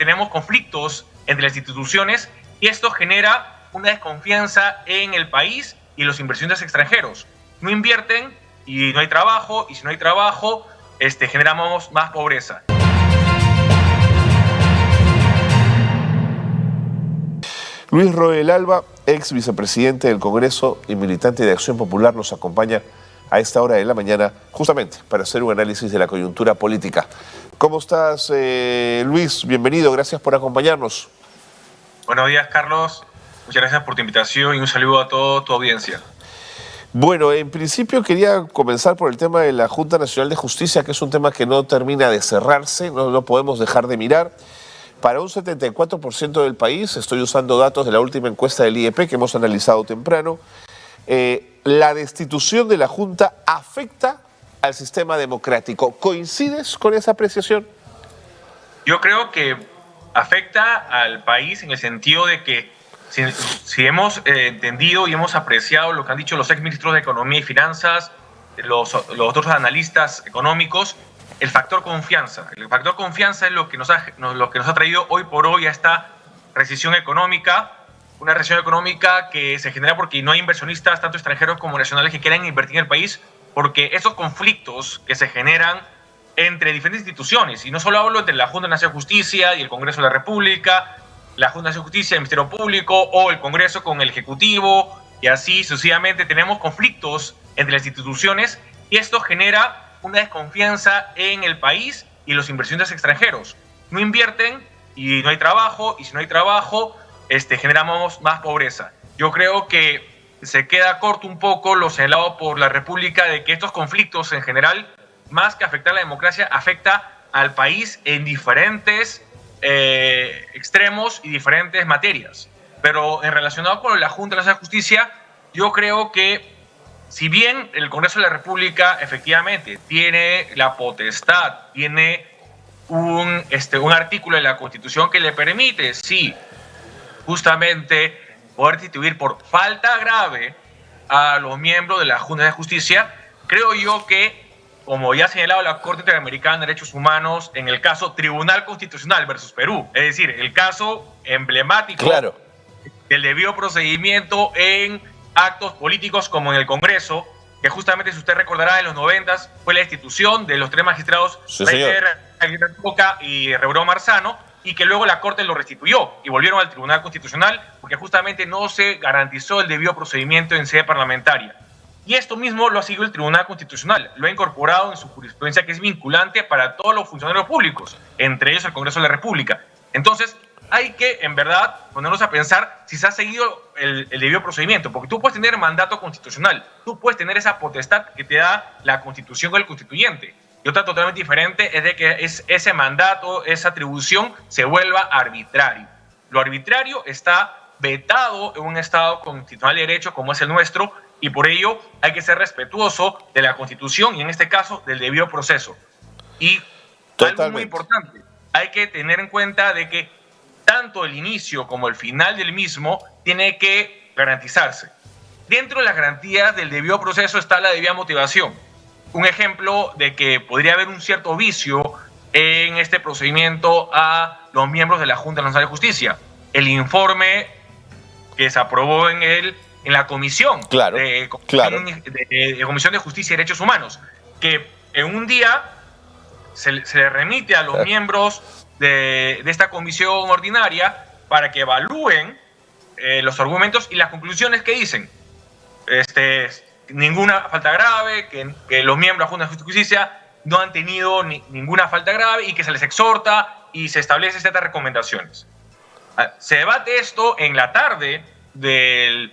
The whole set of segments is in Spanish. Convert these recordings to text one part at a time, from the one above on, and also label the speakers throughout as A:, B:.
A: tenemos conflictos entre las instituciones y esto genera una desconfianza en el país y los inversionistas extranjeros. No invierten y no hay trabajo, y si no hay trabajo, generamos más pobreza.
B: Luis Roel Alba, ex vicepresidente del Congreso y militante de Acción Popular, nos acompaña a esta hora de la mañana justamente para hacer un análisis de la coyuntura política. ¿Cómo estás, Luis? Bienvenido, gracias por acompañarnos.
A: Buenos días, Carlos. Muchas gracias por tu invitación y un saludo a toda tu audiencia.
B: Bueno, en principio quería comenzar por el tema de la Junta Nacional de Justicia, que es un tema que no termina de cerrarse, no podemos dejar de mirar. Para un 74% del país, estoy usando datos de la última encuesta del IEP que hemos analizado temprano, la destitución de la Junta afecta al sistema democrático. ¿Coincides con esa apreciación?
A: Yo creo que afecta al país en el sentido de que si hemos entendido y hemos apreciado lo que han dicho los exministros de Economía y Finanzas, los otros analistas económicos, el factor confianza. El factor confianza es lo que nos ha traído hoy por hoy a esta recesión económica, una recesión económica que se genera porque no hay inversionistas, tanto extranjeros como nacionales, que quieran invertir en el país, porque esos conflictos que se generan entre diferentes instituciones, y no solo hablo entre la Junta Nacional de Justicia y el Congreso de la República, la Junta Nacional de Justicia y el Ministerio Público, o el Congreso con el Ejecutivo, y así sucesivamente tenemos conflictos entre las instituciones, y esto genera una desconfianza en el país y los inversionistas extranjeros. No invierten y no hay trabajo, y si no hay trabajo, generamos más pobreza. Yo creo que se queda corto un poco lo señalado por la República de que estos conflictos en general, más que afectar a la democracia, afecta al país en diferentes extremos y diferentes materias. Pero en relacionado con la Junta Nacional de Justicia, yo creo que si bien el Congreso de la República efectivamente tiene la potestad, tiene un artículo de la Constitución que le permite, sí, justamente poder destituir por falta grave a los miembros de la Junta de Justicia, creo yo que, como ya ha señalado la Corte Interamericana de Derechos Humanos en el caso Tribunal Constitucional versus Perú, es decir, el caso emblemático del debido procedimiento en actos políticos como en el Congreso, que justamente, si usted recordará, en los 90 fue la destitución de los tres magistrados, Aguirre Coca y Rebró Marzano, y que luego la Corte lo restituyó y volvieron al Tribunal Constitucional porque justamente no se garantizó el debido procedimiento en sede parlamentaria. Y esto mismo lo ha seguido el Tribunal Constitucional, lo ha incorporado en su jurisprudencia, que es vinculante para todos los funcionarios públicos, entre ellos el Congreso de la República. Entonces, hay que, en verdad, ponernos a pensar si se ha seguido el debido procedimiento, porque tú puedes tener mandato constitucional, tú puedes tener esa potestad que te da la Constitución o el constituyente. Y otra totalmente diferente es de que ese mandato, esa atribución, se vuelva arbitrario. Lo arbitrario está vetado en un Estado constitucional de derecho como es el nuestro, y por ello hay que ser respetuoso de la Constitución y, en este caso, del debido proceso. Y algo muy importante, hay que tener en cuenta de que tanto el inicio como el final del mismo tiene que garantizarse. Dentro de las garantías del debido proceso está la debida motivación. Un ejemplo de que podría haber un cierto vicio en este procedimiento a los miembros de la Junta Nacional de Justicia. El informe que se aprobó en la Comisión de Comisión de Justicia y Derechos Humanos, que en un día se le remite a los miembros de esta comisión ordinaria para que evalúen los argumentos y las conclusiones que dicen. Ninguna falta grave, que los miembros de la Junta de Justicia no han tenido ninguna falta grave y que se les exhorta y se establecen ciertas recomendaciones. Se debate esto en la tarde del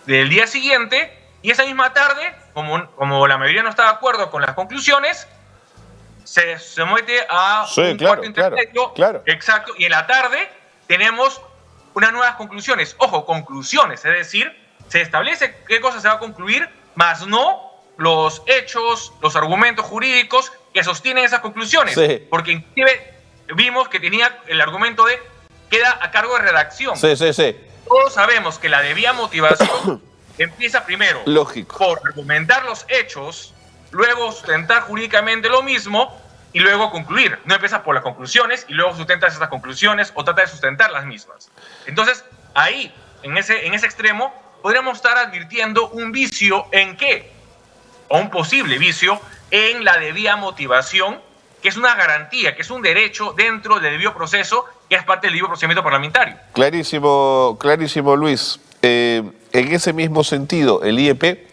A: día siguiente, y esa misma tarde, como la mayoría no está de acuerdo con las conclusiones, se mete a un cuarto intermedio. Exacto, y en la tarde tenemos unas nuevas conclusiones. Ojo, conclusiones, es decir, se establece qué cosa se va a concluir, más no los hechos, los argumentos jurídicos que sostienen esas conclusiones. Porque inclusive vimos que tenía el argumento de queda a cargo de redacción. Todos sabemos que la debida motivación empieza primero por argumentar los hechos, luego sustentar jurídicamente lo mismo, y luego concluir. No empiezas por las conclusiones y luego sustentas esas conclusiones o tratas de sustentar las mismas. Entonces, ahí, en ese extremo, podríamos estar advirtiendo un vicio en qué, o un posible vicio en la debida motivación, que es una garantía, que es un derecho dentro del debido proceso, que es parte del debido procedimiento parlamentario.
B: Clarísimo, clarísimo, Luis. En ese mismo sentido, el IEP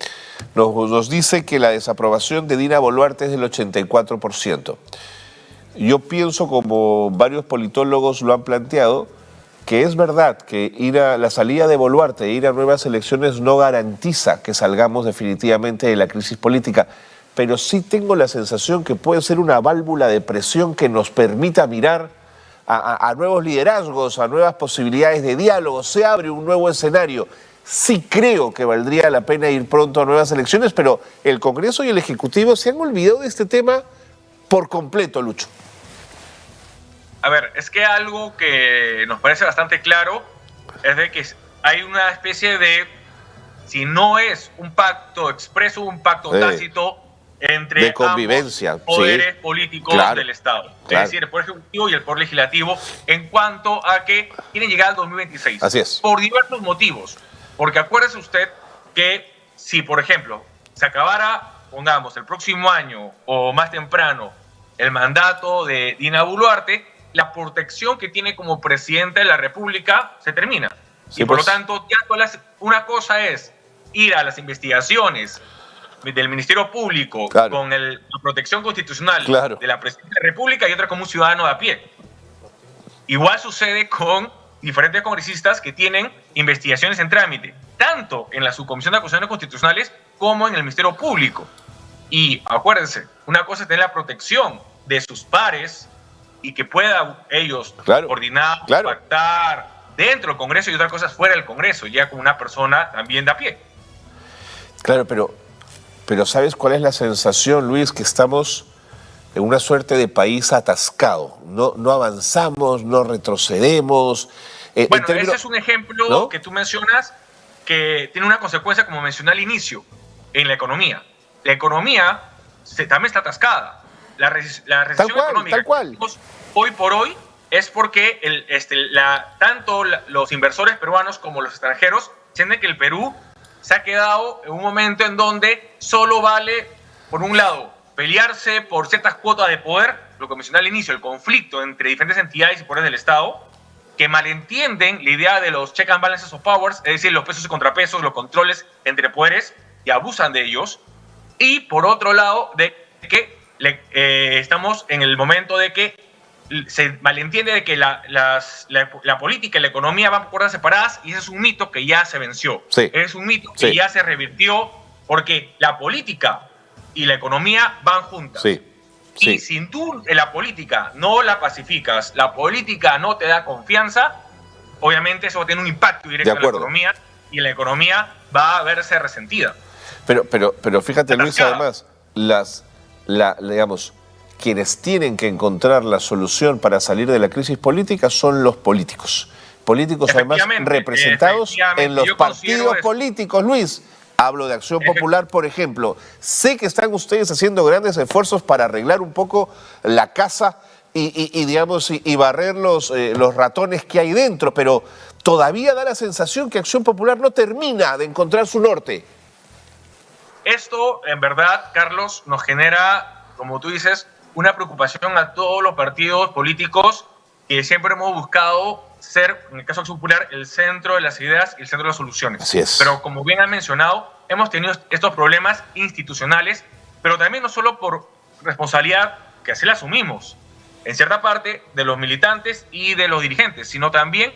B: nos dice que la desaprobación de Dina Boluarte es del 84%. Yo pienso, como varios politólogos lo han planteado, que es verdad que la salida de Boluarte e ir a nuevas elecciones no garantiza que salgamos definitivamente de la crisis política, pero sí tengo la sensación que puede ser una válvula de presión que nos permita mirar a nuevos liderazgos, a nuevas posibilidades de diálogo. Se abre un nuevo escenario. Sí creo que valdría la pena ir pronto a nuevas elecciones, pero el Congreso y el Ejecutivo se han olvidado de este tema por completo, Lucho.
A: A ver, es que algo que nos parece bastante claro es de que hay una especie de, si no es un pacto expreso, un pacto tácito entre
B: de convivencia,
A: ambos poderes políticos del Estado.
B: Claro.
A: Es decir, el Poder Ejecutivo y el Poder Legislativo, en cuanto a que quieren llegar al 2026.
B: Así es.
A: Por diversos motivos. Porque acuérdese usted que si, por ejemplo, se acabara, pongamos, el próximo año o más temprano el mandato de Dina Boluarte, la protección que tiene como presidente de la República se termina.
B: Sí,
A: y por
B: pues.
A: lo tanto, ya una cosa es ir a las investigaciones del Ministerio Público con la protección constitucional de la Presidencia de la República y otra como un ciudadano de a pie. Igual sucede con diferentes congresistas que tienen investigaciones en trámite, tanto en la Subcomisión de Acusaciones Constitucionales como en el Ministerio Público. Y acuérdense, una cosa es tener la protección de sus pares y que puedan ellos coordinar, pactar dentro del Congreso, y otra cosa es fuera del Congreso, ya con una persona también de a pie.
B: Claro, pero ¿sabes cuál es la sensación, Luis? Que estamos en una suerte de país atascado. No avanzamos, no retrocedemos.
A: Bueno, ese es un ejemplo que tú mencionas que tiene una consecuencia, como mencioné al inicio, en la economía. La economía también está atascada. La recesión económica hoy por hoy es porque tanto los inversores peruanos como los extranjeros sienten que el Perú se ha quedado en un momento en donde solo vale, por un lado, pelearse por ciertas cuotas de poder, lo que mencioné al inicio, el conflicto entre diferentes entidades y poderes del Estado, que malentienden la idea de los check and balances of powers, es decir, los pesos y contrapesos, los controles entre poderes, y abusan de ellos. Y por otro lado, de que estamos en el momento de que se malentiende de que la política y la economía van por cuerdas separadas, y ese es un mito que ya se venció. Es un mito que ya se revirtió, porque la política y la economía van juntas. Y si tú en la política no la pacificas, la política no te da confianza, obviamente eso va a tener un impacto directo en la economía, y la economía va a verse resentida.
B: Pero fíjate, Luis, además, digamos, quienes tienen que encontrar la solución para salir de la crisis política son los políticos. Políticos, además, representados en los partidos políticos, Luis. Hablo de Acción Popular, por ejemplo. Sé que están ustedes haciendo grandes esfuerzos para arreglar un poco la casa y barrer los ratones que hay dentro, pero todavía da la sensación que Acción Popular no termina de encontrar su norte.
A: Esto, en verdad, Carlos, nos genera, como tú dices, una preocupación a todos los partidos políticos que siempre hemos buscado ser, en el caso de Acción Popular, el centro de las ideas y el centro de las soluciones.
B: Así es.
A: Pero como bien han mencionado, hemos tenido estos problemas institucionales, pero también no solo por responsabilidad, que así la asumimos, en cierta parte, de los militantes y de los dirigentes, sino también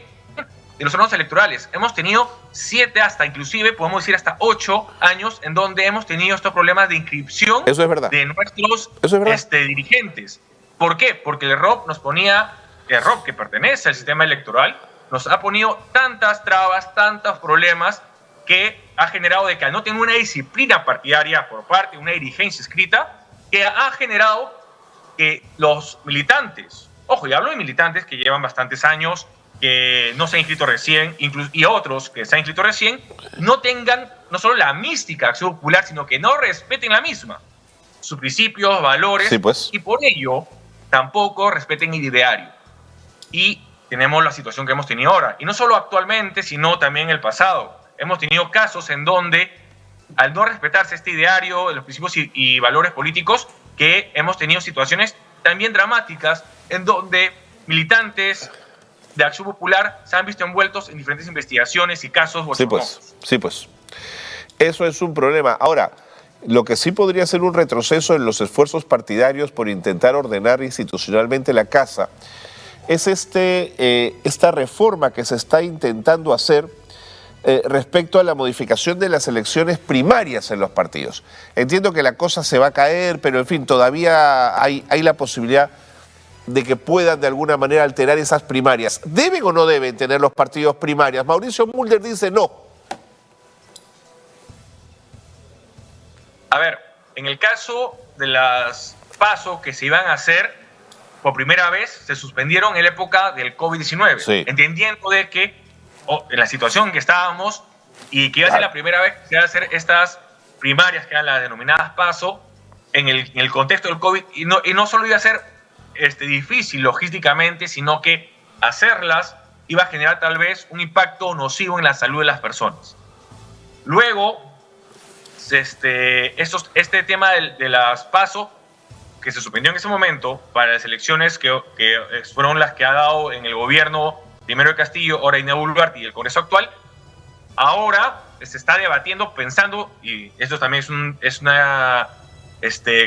A: de los órganos electorales. Hemos tenido 7 inclusive podemos decir hasta 8 años en donde hemos tenido estos problemas de inscripción de nuestros dirigentes. ¿Por qué? Porque el ROP que pertenece al sistema electoral, nos ha ponido tantas trabas, tantos problemas, que ha generado de que al no tener una disciplina partidaria por parte de una dirigencia escrita, que ha generado que los militantes, ojo, y hablo de militantes que llevan bastantes años, que no se han inscrito recién, y otros que se han inscrito recién, no tengan no solo la mística de Acción Popular, sino que no respeten la misma. sus principios, valores,
B: Sí, pues.
A: y por ello tampoco respeten el ideario. Y tenemos la situación que hemos tenido ahora. Y no solo actualmente, sino también en el pasado. Hemos tenido casos en donde, al no respetarse este ideario, los principios y valores políticos, que hemos tenido situaciones también dramáticas en donde militantes de Acción Popular se han visto envueltos en diferentes investigaciones y casos bochornosos.
B: Sí, pues. Eso es un problema. Ahora, lo que sí podría ser un retroceso en los esfuerzos partidarios por intentar ordenar institucionalmente la casa es esta reforma que se está intentando hacer respecto a la modificación de las elecciones primarias en los partidos. Entiendo que la cosa se va a caer, pero en fin, todavía hay la posibilidad de que puedan de alguna manera alterar esas primarias. ¿Deben o no deben tener los partidos primarias? Mauricio Mulder dice no.
A: A ver, en el caso de las PASO que se iban a hacer, por primera vez se suspendieron en la época del COVID-19,
B: sí,
A: entendiendo de que en la situación en que estábamos y que iba a ser la primera vez que se iban a hacer estas primarias, que eran las denominadas PASO, en el contexto del COVID, y no solo iba a ser difícil logísticamente, sino que hacerlas iba a generar tal vez un impacto nocivo en la salud de las personas. Luego, este tema de las PASO, que se suspendió en ese momento para las elecciones que fueron las que ha dado en el gobierno primero de Castillo, ahora Dina Boluarte y el Congreso actual, ahora se está debatiendo, pensando, y esto también es una,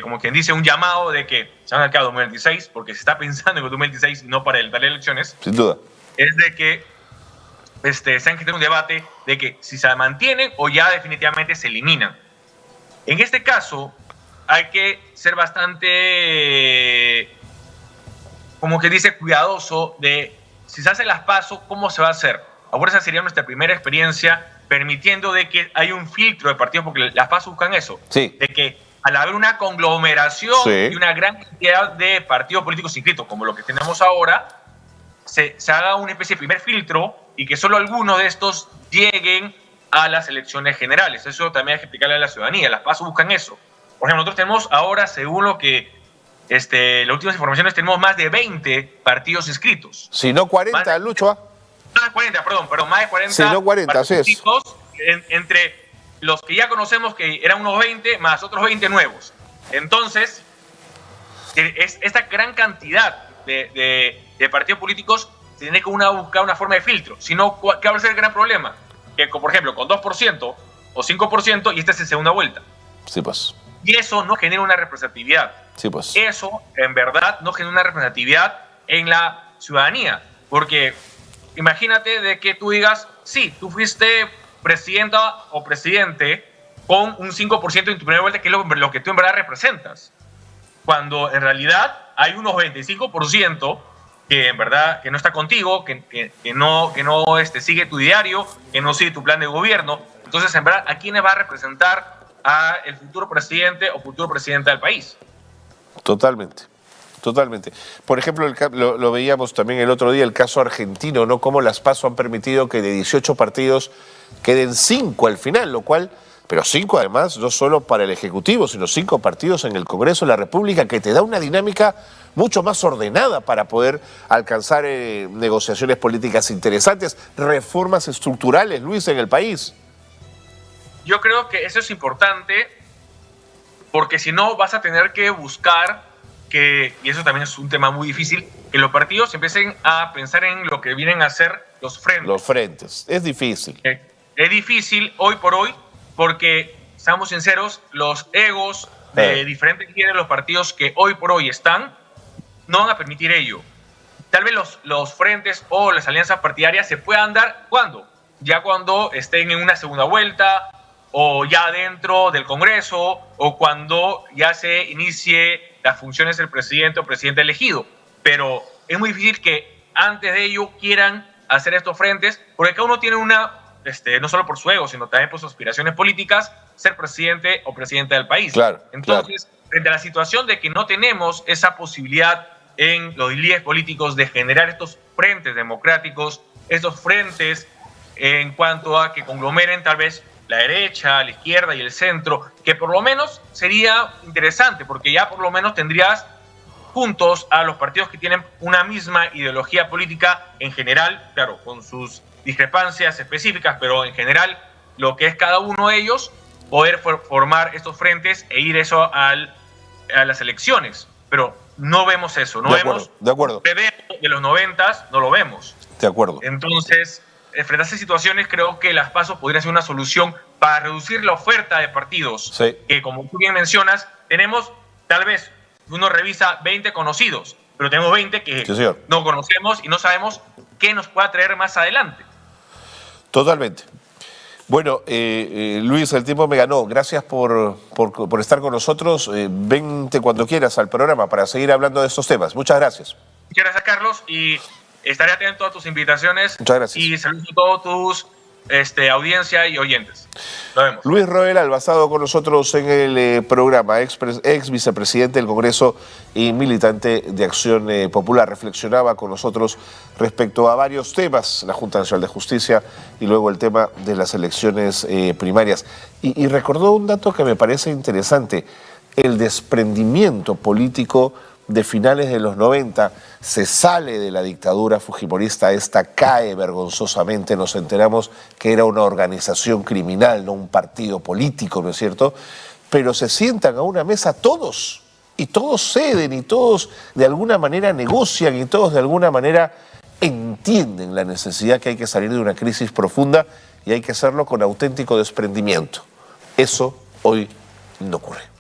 A: como quien dice, un llamado de que se van a quedar 2026, porque se está pensando en el 2026 y no para dar elecciones.
B: Sin duda.
A: Es de que se han generado un debate de que si se mantienen o ya definitivamente se eliminan. En este caso, hay que ser bastante, como que dice, cuidadoso de si se hacen las PASO, ¿cómo se va a hacer? Ahora esa sería nuestra primera experiencia, permitiendo de que hay un filtro de partidos, porque las PASO buscan eso,
B: sí,
A: de que al haber una conglomeración
B: sí,
A: y una gran cantidad de partidos políticos inscritos, como lo que tenemos ahora, se haga una especie de primer filtro y que solo algunos de estos lleguen a las elecciones generales. Eso también hay que explicarle a la ciudadanía. Las PASO buscan eso. Por ejemplo, nosotros tenemos ahora, según lo que las últimas informaciones, tenemos más de 20 partidos inscritos.
B: Si no 40, Lucho.
A: Más de 40, perdón, más de 40.
B: Si no 40, así es.
A: Entre los que ya conocemos, que eran unos 20, más otros 20 nuevos. Entonces, esta gran cantidad de partidos políticos se tiene que buscar una forma de filtro. Si no, ¿qué va a ser el gran problema? Que, por ejemplo, con 2% o 5%, y esta es en segunda vuelta.
B: Sí, pues.
A: Y eso no genera una representatividad.
B: Sí, pues.
A: Eso, en verdad, no genera una representatividad en la ciudadanía. Porque imagínate de que tú digas, sí, tú fuiste presidenta o presidente con un 5% en tu primera vuelta, que es lo que tú en verdad representas. Cuando en realidad hay unos 25% que en verdad que no está contigo, que no sigue tu diario, que no sigue tu plan de gobierno. Entonces, en verdad, ¿a quiénes va a representar a el futuro presidente o futuro presidenta del país?
B: Totalmente, totalmente. Por ejemplo, lo veíamos también el otro día, el caso argentino, ¿no? Cómo las PASO han permitido que de 18 partidos queden 5 al final, lo cual, pero 5 además, no solo para el Ejecutivo, sino 5 partidos en el Congreso de la República, que te da una dinámica mucho más ordenada para poder alcanzar negociaciones políticas interesantes, reformas estructurales, Luis, en el país.
A: Yo creo que eso es importante, porque si no vas a tener que buscar y eso también es un tema muy difícil, que los partidos empiecen a pensar en lo que vienen a ser los frentes.
B: Los frentes, es difícil.
A: Es difícil hoy por hoy, porque, seamos sinceros, los egos de diferentes líderes de los partidos que hoy por hoy están, no van a permitir ello. Tal vez los frentes o las alianzas partidarias se puedan dar, ¿cuándo? Ya cuando estén en una segunda vuelta, o ya dentro del Congreso, o cuando ya se inicie las funciones del presidente o presidente elegido. Pero es muy difícil que antes de ello quieran hacer estos frentes, porque cada uno tiene no solo por su ego, sino también por sus aspiraciones políticas, ser presidente o presidenta del país.
B: Claro,
A: entonces, frente a la situación de que no tenemos esa posibilidad en los líderes políticos de generar estos frentes democráticos, estos frentes en cuanto a que conglomeren tal vez la derecha, la izquierda y el centro, que por lo menos sería interesante, porque ya por lo menos tendrías juntos a los partidos que tienen una misma ideología política en general, claro, con sus discrepancias específicas, pero en general lo que es cada uno de ellos, poder formar estos frentes e ir eso a las elecciones. Pero no vemos eso, no vemos
B: de acuerdo.
A: De los 90, no lo vemos.
B: De acuerdo.
A: Entonces, frente a esas situaciones, creo que las PASO podría ser una solución para reducir la oferta de partidos.
B: Sí.
A: Que, como tú bien mencionas, tenemos, tal vez, uno revisa 20 conocidos, pero tenemos 20 que
B: sí,
A: no conocemos y no sabemos qué nos pueda traer más adelante.
B: Totalmente. Bueno, Luis, el tiempo me ganó. Gracias por estar con nosotros. Vente cuando quieras al programa para seguir hablando de estos temas. Muchas gracias.
A: Muchas gracias, Carlos, y estaré atento a tus invitaciones.
B: Muchas gracias.
A: Y saludos a todos tus audiencia y oyentes. Nos vemos.
B: Luis Roel Albazado con nosotros en el programa, ex vicepresidente del Congreso y militante de Acción Popular. Reflexionaba con nosotros respecto a varios temas, la Junta Nacional de Justicia y luego el tema de las elecciones primarias. Y recordó un dato que me parece interesante, el desprendimiento político de finales de los 90, se sale de la dictadura fujimorista, esta cae vergonzosamente, nos enteramos que era una organización criminal, no un partido político, ¿no es cierto? Pero se sientan a una mesa todos, y todos ceden, y todos de alguna manera negocian, y todos de alguna manera entienden la necesidad que hay que salir de una crisis profunda, y hay que hacerlo con auténtico desprendimiento. Eso hoy no ocurre.